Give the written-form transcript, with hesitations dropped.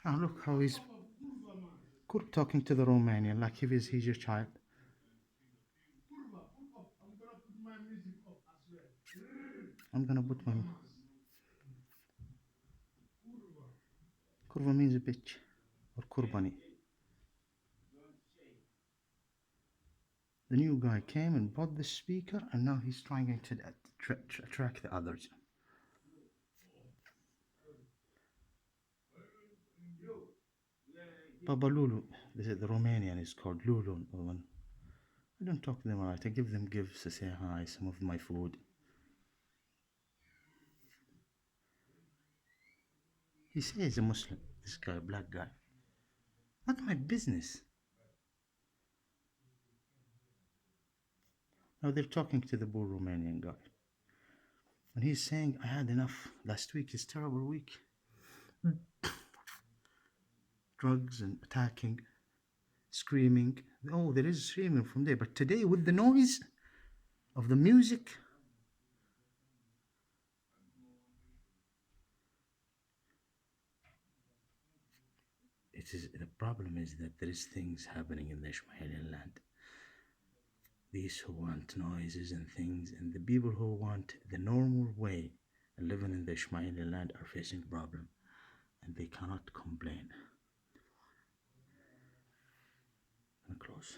Oh, look how he's talking to the Romanian like if he's your child. I'm gonna put my... Kurva means a bitch. Or kurbani. The new guy came and bought the speaker and now he's trying to attract the others. Baba Lulu. The Romanian is called Lulu. I don't talk to them alright. I give them gifts to say hi, some of my food. He says he's a Muslim, this guy, black guy. Not my business. Now they're talking to the poor Romanian guy. And he's saying, I had enough. Last week is a terrible week. Drugs and attacking, screaming. Oh, there is screaming from there. But today with the noise of the music, the problem is that there is things happening in the Ismaili land. These who want noises and things, and the people who want the normal way living in the Ismaili land are facing problem, and they cannot complain. And close.